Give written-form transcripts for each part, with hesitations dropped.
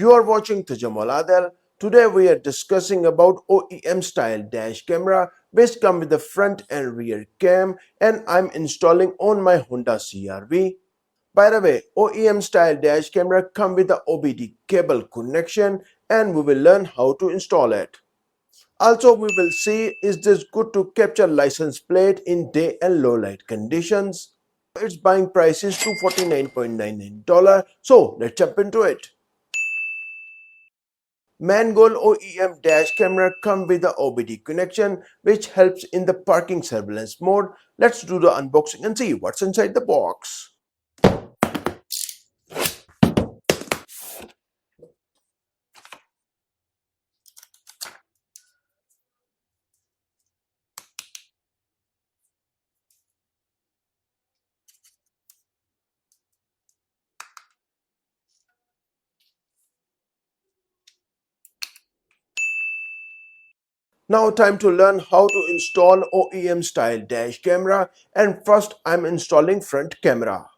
You are watching Tajamul Adil. Today we are discussing about OEM style dash camera which come with the front and rear cam, and I'm installing on my Honda CR-V. By the way, OEM style dash camera come with the OBD cable connection and we will learn how to install it. Also we will see is this good to capture license plate in day and low light conditions. Its buying price is $249.99. So let's jump into it. Mangoal OEM dash camera come with the OBD connection which helps in the parking surveillance mode. Let's do the unboxing and see what's inside the box. Now time to learn how to install OEM style dash camera, and first I'm installing front camera.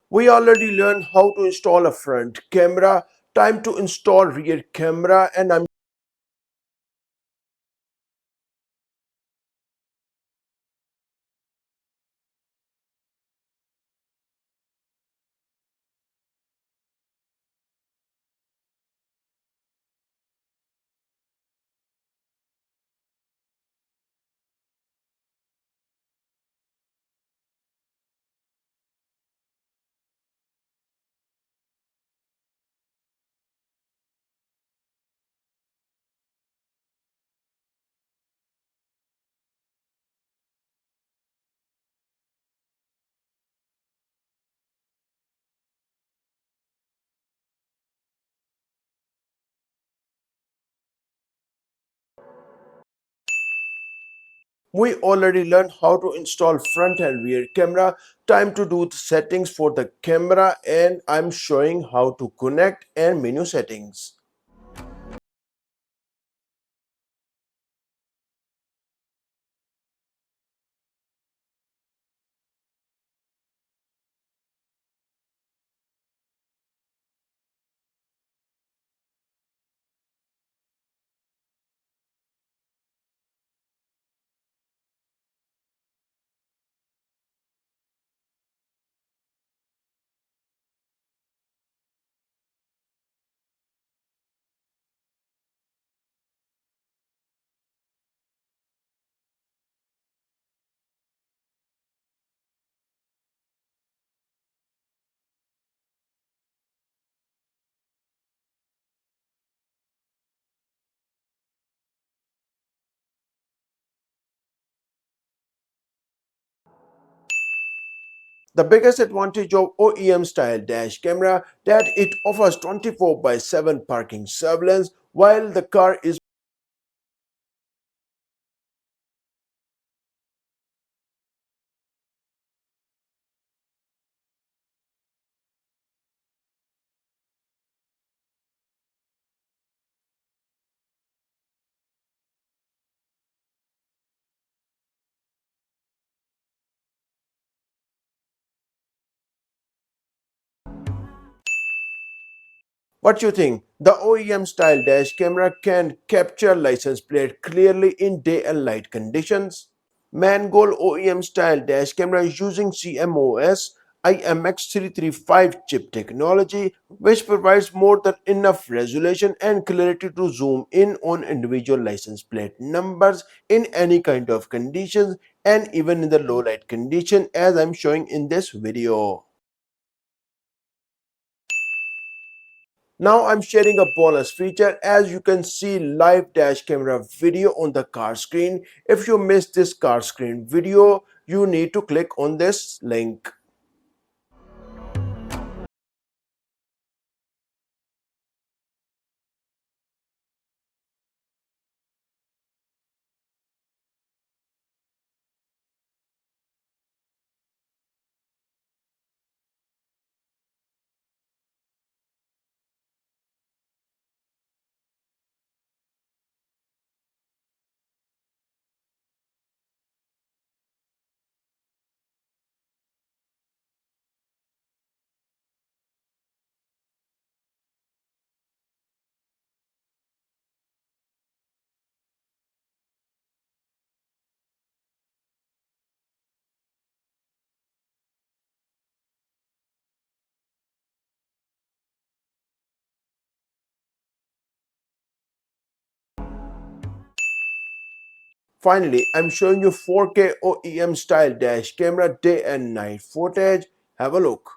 We already learned how to install a front camera. Time to install rear camera, and I'm we already learned how to install front and rear camera. Time to do the settings for the camera, and I'm showing how to connect and menu settings. The biggest advantage of OEM style dash camera that it offers 24 by 7 parking surveillance while the car is What you think? The OEM style dash camera can capture license plate clearly in day and light conditions. Mangoal OEM style dash camera is using CMOS IMX335 chip technology, which provides more than enough resolution and clarity to zoom in on individual license plate numbers in any kind of conditions and even in the low light condition, as I'm showing in this video. Now I'm sharing a bonus feature. As you can see live dash camera video on the car screen. If you missed this car screen video, you need to click on this link. Finally, I'm showing you 4K OEM style dash camera day and night footage. Have a look.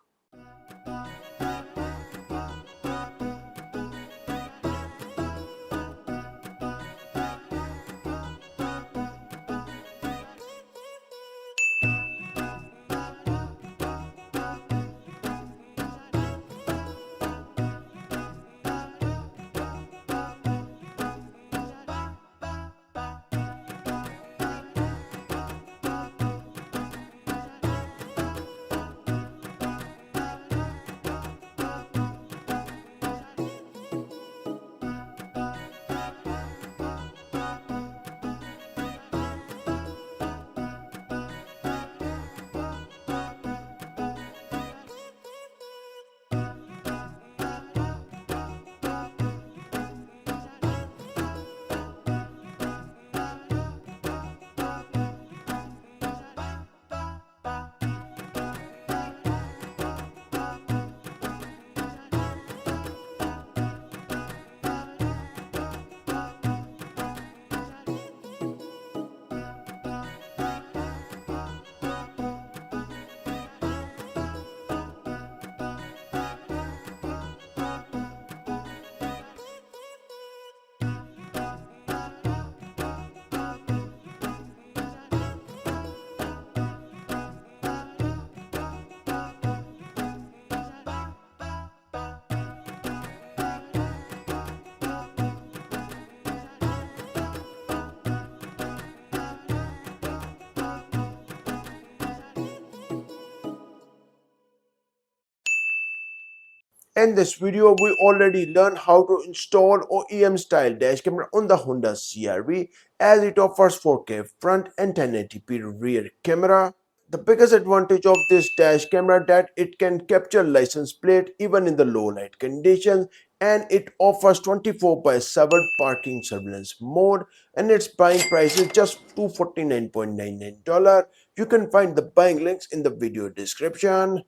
In this video, we already learned how to install OEM style dash camera on the Honda CR-V, as it offers 4K front and 1080p rear camera. The biggest advantage of this dash camera that it can capture license plate even in the low light conditions, and it offers 24 by 7 parking surveillance mode, and its buying price is just $249.99. You can find the buying links in the video description.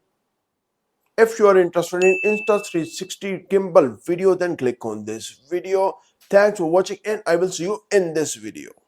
If you are interested in Insta360 gimbal video, then click on this video. Thanks for watching and I will see you in this video.